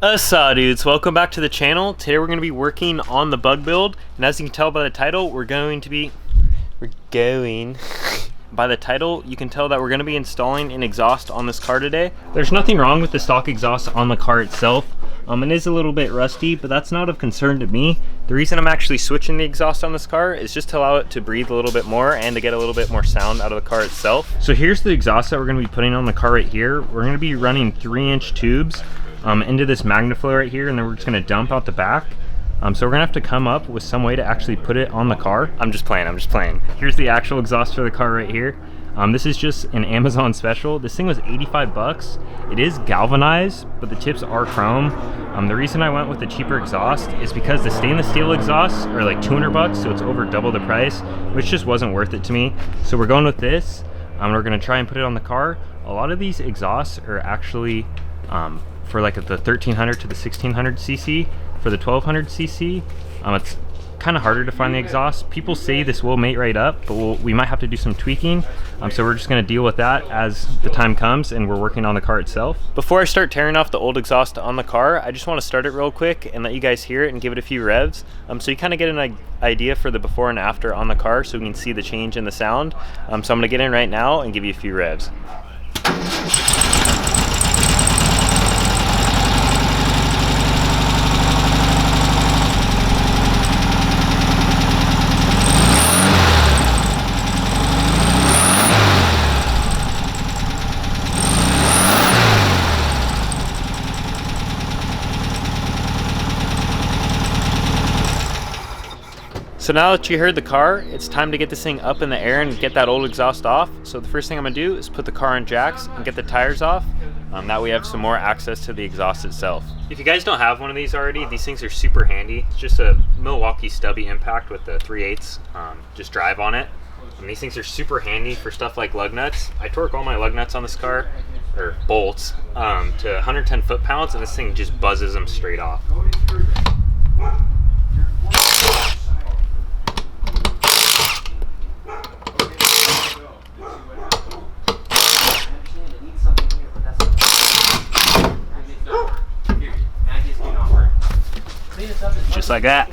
Dudes, welcome back to the channel. Today we're going to be working on the bug build, and as you can tell by the title, by the title, you can tell that we're going to be installing an exhaust on this car today. There's nothing wrong with the stock exhaust on the car itself. It is a little bit rusty, but that's not of concern to me. The reason I'm actually switching the exhaust on this car is just to allow it to breathe a little bit more and to get a little bit more sound out of the car itself. So here's the exhaust that we're going to be putting on the car right here. We're going to be running 3-inch tubes into this MagnaFlow right here, and then we're just going to dump out the back. So we're gonna have to come up with some way to actually put it on the car. I'm just playing. Here's the actual exhaust for the car right here. This is just an Amazon special. This thing was 85 bucks. It is galvanized, but the tips are chrome. The reason I went with the cheaper exhaust is because the stainless steel exhausts are like 200 bucks, so it's over double the price, which just wasn't worth it to me. So we're going with this. We're gonna try and put it on the car. A lot of these exhausts are actually for like the 1300 to the 1600 cc. For the 1200 cc, it's kind of harder to find the exhaust. People say this will mate right up, but we might have to do some tweaking. So we're just going to deal with that as the time comes and we're working on the car itself. Before I start tearing off the old exhaust on the car, I just want to start it real quick and let you guys hear it and give it a few revs. So you kind of get an idea for the before and after on the car, so we can see the change in the sound. So I'm going to get in right now and give you a few revs. So now that you heard the car, it's time to get this thing up in the air and get that old exhaust off. So the first thing I'm gonna do is put the car on jacks and get the tires off. That way we have some more access to the exhaust itself. If you guys don't have one of these already, these things are super handy. It's just a Milwaukee stubby impact with the 3/8 just drive on it. And these things are super handy for stuff like lug nuts. I torque all my lug nuts on this car, or bolts, to 110 foot-pounds, and this thing just buzzes them straight off. Just like that.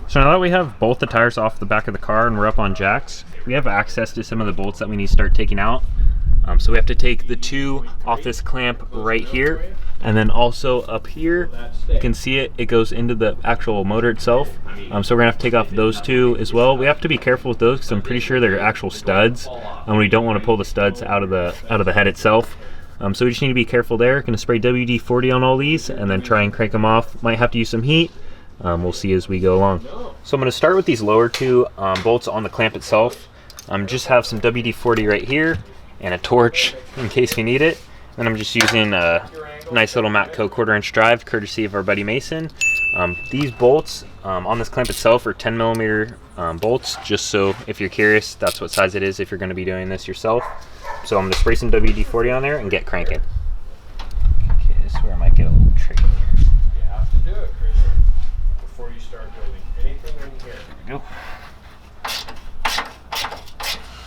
So now that we have both the tires off the back of the car and we're up on jacks, we have access to some of the bolts that we need to start taking out. So we have to take the two off this clamp right here, and then also up here, you can see it goes into the actual motor itself. So we're gonna have to take off those two as well. We have to be careful with those because I'm pretty sure they're actual studs, and we don't want to pull the studs out of the head itself. So we just need to be careful there. Gonna spray WD-40 on all these and then try and crank them off. Might have to use some heat. We'll see as we go along. So I'm going to start with these lower two bolts on the clamp itself. Just have some WD-40 right here and a torch in case we need it. And I'm just using a nice little Matco 1/4-inch drive courtesy of our buddy Mason. These bolts on this clamp itself are 10mm bolts, just so if you're curious, that's what size it is if you're going to be doing this yourself. So I'm going to spray some WD-40 on there and get cranking. Okay, this is where I might get a little tricky. You have to do it, Chris, before you start building anything in here. There we go.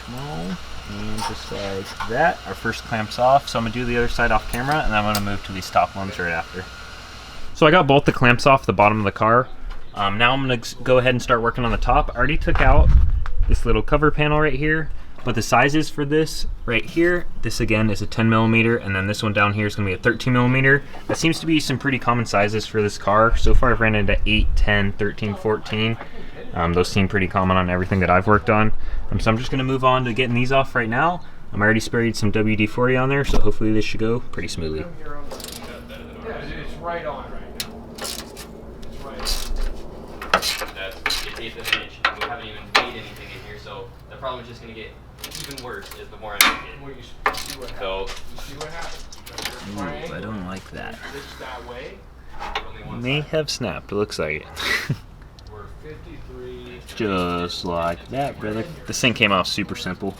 Come on. And just like that, our first clamp's off. So I'm gonna do the other side off camera, and then I'm gonna move to these top ones right after. So I got both the clamps off the bottom of the car. Now I'm gonna go ahead and start working on the top. I already took out this little cover panel right here, but the sizes for this right here, this again is a 10mm, and then this one down here is gonna be a 13mm. That seems to be some pretty common sizes for this car. So far I've ran into 8, 10, 13, 14. Those seem pretty common on everything that I've worked on. So I'm just gonna move on to getting these off right now. I'm already sprayed some WD-40 on there, so hopefully this should go pretty smoothly. Yeah, it's right on right now. It's right on. That's it's 1/8 of an inch. We haven't even weighed anything in here, so the problem is just going to get even worse is the more I make it. Well, you see what happens. You see what happens. Ooh, I don't like that. It's that way. Only one May side. have snapped, it looks like it. We're 53. Just like that, brother. This thing came off super simple.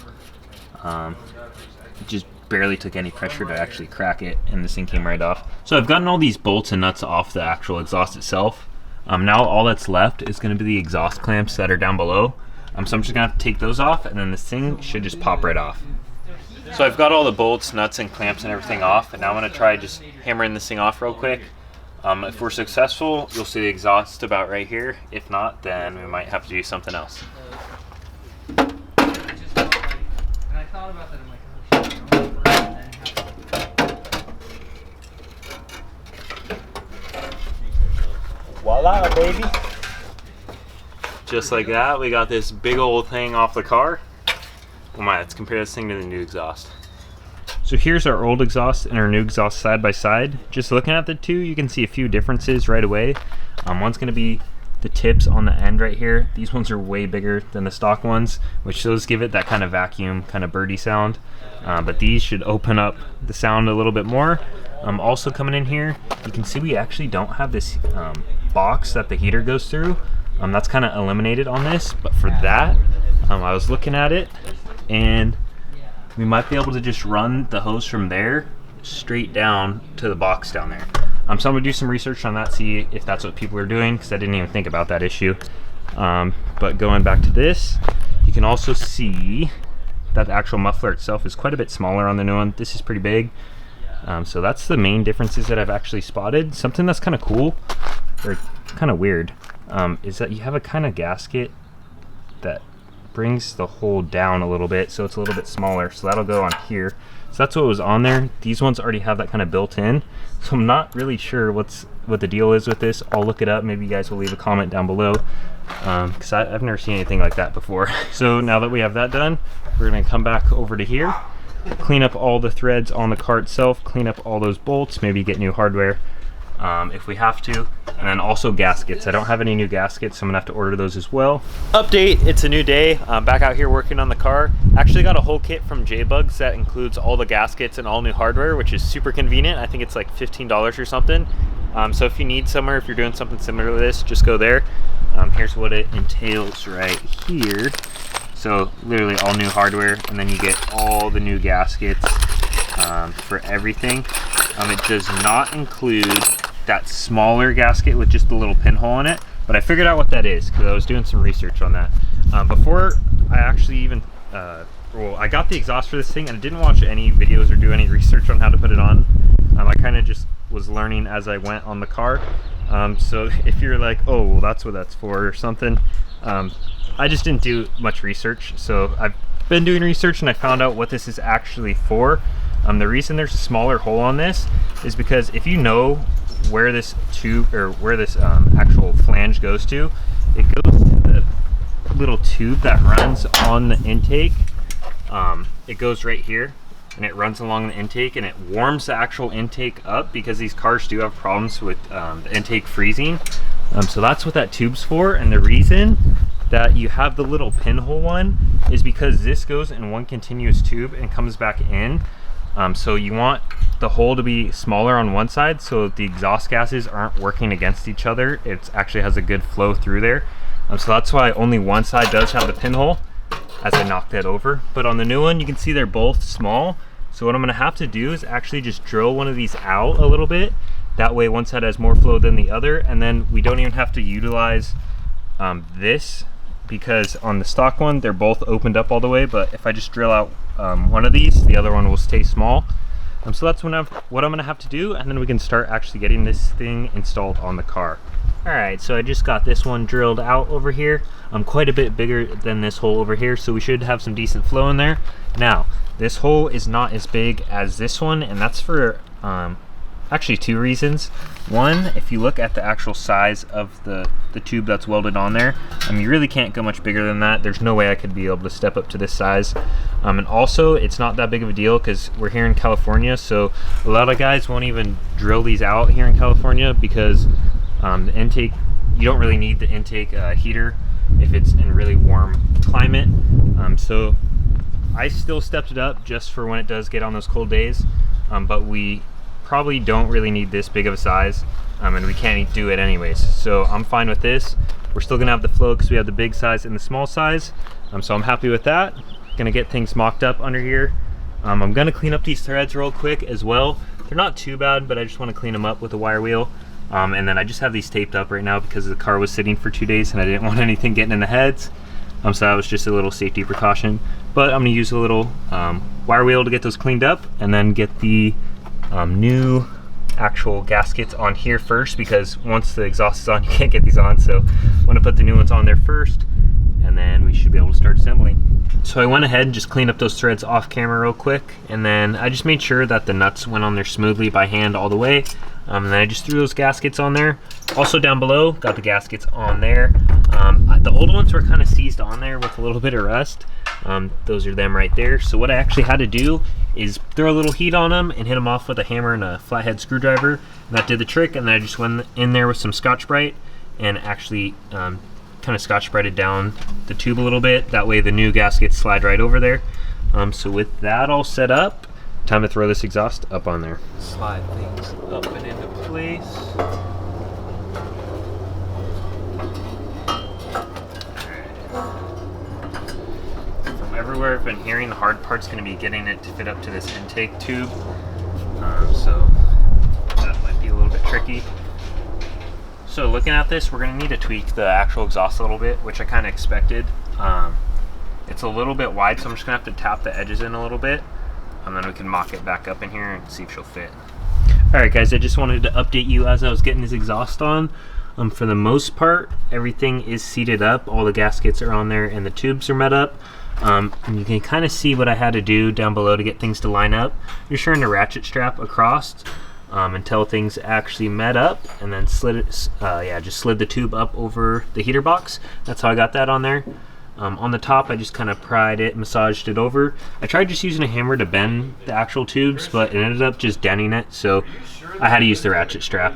It just barely took any pressure to actually crack it, and this thing came right off. So I've gotten all these bolts and nuts off the actual exhaust itself. Now all that's left is going to be the exhaust clamps that are down below. So I'm just going to have to take those off, and then this thing should just pop right off. So I've got all the bolts, nuts, and clamps and everything off, and now I'm going to try just hammering this thing off real quick. If we're successful, you'll see the exhaust about right here. If not, then we might have to do something else. It just felt like, and I thought about that, I'm like, oh shit, I don't burn and then have Voila, baby. Just like that, we got this big old thing off the car. Oh my, let's compare this thing to the new exhaust. So here's our old exhaust and our new exhaust side by side. Just looking at the two, you can see a few differences right away. One's gonna be the tips on the end right here. These ones are way bigger than the stock ones, which those give it that kind of vacuum, kind of birdie sound. But these should open up the sound a little bit more. Also coming in here, you can see we actually don't have this box that the heater goes through. That's kind of eliminated on this, but for that, I was looking at it, and we might be able to just run the hose from there straight down to the box down there. So I'm gonna do some research on that, see if that's what people are doing, because I didn't even think about that issue. But going back to this, you can also see that the actual muffler itself is quite a bit smaller on the new one. This is pretty big. So that's the main differences that I've actually spotted. Something that's kind of cool, or kind of weird, is that you have a kind of gasket that brings the hole down a little bit, so it's a little bit smaller. So that'll go on here. So that's what was on there. These ones already have that kind of built in. So I'm not really sure what the deal is with this. I'll look it up. Maybe you guys will leave a comment down below, because I've never seen anything like that before. So now that we have that done, we're gonna come back over to here, clean up all the threads on the car itself, clean up all those bolts, maybe get new hardware if we have to, and then also gaskets. I don't have any new gaskets, so I'm gonna have to order those as well. Update, it's a new day. I'm back out here working on the car. Actually got a whole kit from J-Bugs that includes all the gaskets and all new hardware, which is super convenient. I think it's like $15 or something. So if you need somewhere, if you're doing something similar to this, just go there. Here's what it entails right here. So literally all new hardware, and then you get all the new gaskets for everything. It does not include that smaller gasket with just the little pinhole in it, but I figured out what that is because I was doing some research on that. Before I actually even, well, I got the exhaust for this thing and I didn't watch any videos or do any research on how to put it on. I kind of just was learning as I went on the car. So if you're like, oh, well, that's what that's for or something, I just didn't do much research. So I've been doing research and I found out what this is actually for. The reason there's a smaller hole on this is because if you know where this tube, or where this actual flange goes to, it goes to the little tube that runs on the intake. It goes right here and it runs along the intake, and it warms the actual intake up because these cars do have problems with the intake freezing. So that's what that tube's for, and the reason that you have the little pinhole one is because this goes in one continuous tube and comes back in. So you want the hole to be smaller on one side so the exhaust gases aren't working against each other. It actually has a good flow through there. So that's why only one side does have the pinhole, as I knocked that over. But on the new one, you can see they're both small. So what I'm gonna have to do is actually just drill one of these out a little bit. That way one side has more flow than the other, and then we don't even have to utilize this, because on the stock one, they're both opened up all the way. But if I just drill out one of these, the other one will stay small. So that's what I'm gonna have to do, and then we can start actually getting this thing installed on the car. All right, so I just got this one drilled out over here. Quite a bit bigger than this hole over here, so we should have some decent flow in there. Now, this hole is not as big as this one, and that's for actually two reasons. One, if you look at the actual size of the tube that's welded on there, you really can't go much bigger than that. There's no way I could be able to step up to this size. And also, it's not that big of a deal because we're here in California, so a lot of guys won't even drill these out here in California because the intake, you don't really need the intake heater if it's in really warm climate. So I still stepped it up just for when it does get on those cold days, but we probably don't really need this big of a size, and we can't do it anyways. So I'm fine with this. We're still gonna have the flow because we have the big size and the small size. So I'm happy with that. Gonna get things mocked up under here. I'm gonna clean up these threads real quick as well. They're not too bad, but I just wanna clean them up with a wire wheel. And then I just have these taped up right now because the car was sitting for 2 days and I didn't want anything getting in the heads. So that was just a little safety precaution. But I'm gonna use a little wire wheel to get those cleaned up, and then get the new actual gaskets on here first, because once the exhaust is on, you can't get these on. So I want to put the new ones on there first, and then we should be able to start assembling. So I went ahead and just cleaned up those threads off camera real quick, and then I just made sure that the nuts went on there smoothly by hand all the way. And then I just threw those gaskets on there. Also down below, got the gaskets on there. The old ones were kind of seized on there with a little bit of rust. Those are them right there. So what I actually had to do is throw a little heat on them and hit them off with a hammer and a flathead screwdriver. And that did the trick. And then I just went in there with some Scotch-Brite and actually kind of Scotch-Brited down the tube a little bit. That way the new gaskets slide right over there. So with that all set up, time to throw this exhaust up on there. Slide things up and into place. From everywhere I've been hearing, the hard part's going to be getting it to fit up to this intake tube. So that might be a little bit tricky. So looking at this, we're going to need to tweak the actual exhaust a little bit, which I kind of expected. It's a little bit wide, so I'm just going to have to tap the edges in a little bit, and then we can mock it back up in here and see if she'll fit. Alright guys, I just wanted to update you as I was getting this exhaust on. For the most part, everything is seated up. All the gaskets are on there and the tubes are met up. And you can kind of see what I had to do down below to get things to line up. You're sure to ratchet strap across until things actually met up, and then slid it, just slid the tube up over the heater box. That's how I got that on there. On the top, I just kind of pried it, massaged it over. I tried just using a hammer to bend the actual tubes, but it ended up just denting it, so I had to use the ratchet strap.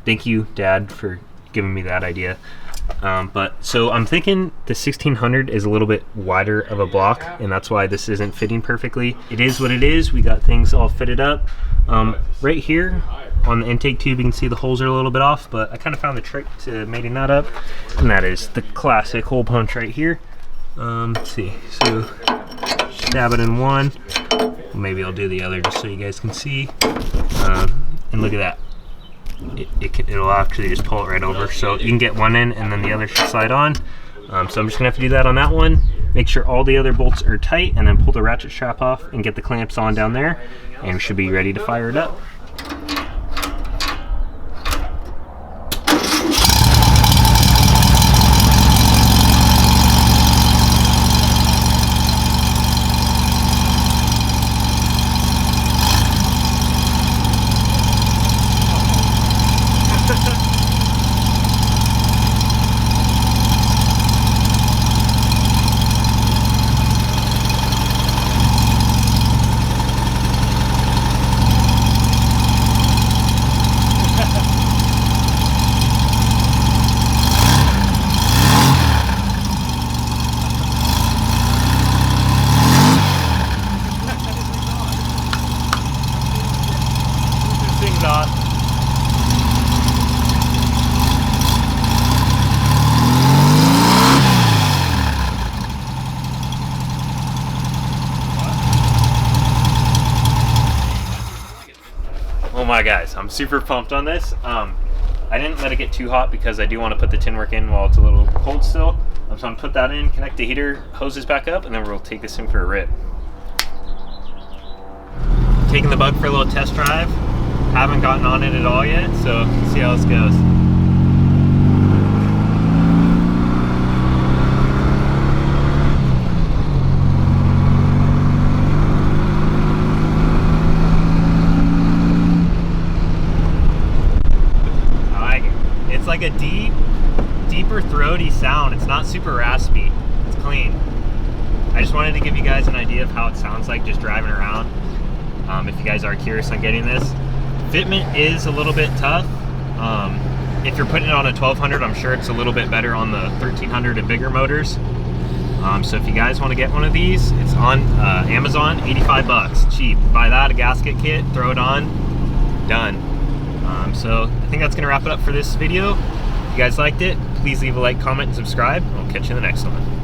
Thank you, Dad, for giving me that idea. So I'm thinking the 1600 is a little bit wider of a block, and that's why this isn't fitting perfectly. It is what it is. We got things all fitted up. Right here on the intake tube, you can see the holes are a little bit off, but I kind of found the trick to mating that up, and that is the classic hole punch right here. Let's see, so stab it in one. Maybe I'll do the other just so you guys can see. And look at that. It'll actually just pull it right over, so you can get one in and then the other should slide on. So I'm just gonna have to do that on that one. Make sure all the other bolts are tight, and then pull the ratchet strap off and get the clamps on down there, and we should be ready to fire it up. Oh my guys, I'm super pumped on this. I didn't let it get too hot because I do want to put the tin work in while it's a little cold still. So I'm going to put that in, connect the heater hoses back up, and then we'll take this in for a rip. Taking the bug for a little test drive. Haven't gotten on it at all yet, so let's see how this goes. It's like a deeper throaty sound. It's not super raspy. It's clean. I just wanted to give you guys an idea of how it sounds like just driving around. If you guys are curious on getting this. Fitment is a little bit tough. If you're putting it on a 1200, I'm sure it's a little bit better on the 1300 and bigger motors. So if you guys want to get one of these, it's on Amazon, 85 bucks, cheap. Buy that, a gasket kit, throw it on, done. So I think that's gonna wrap it up for this video. If you guys liked it, please leave a like, comment, and subscribe. I'll catch you in the next one.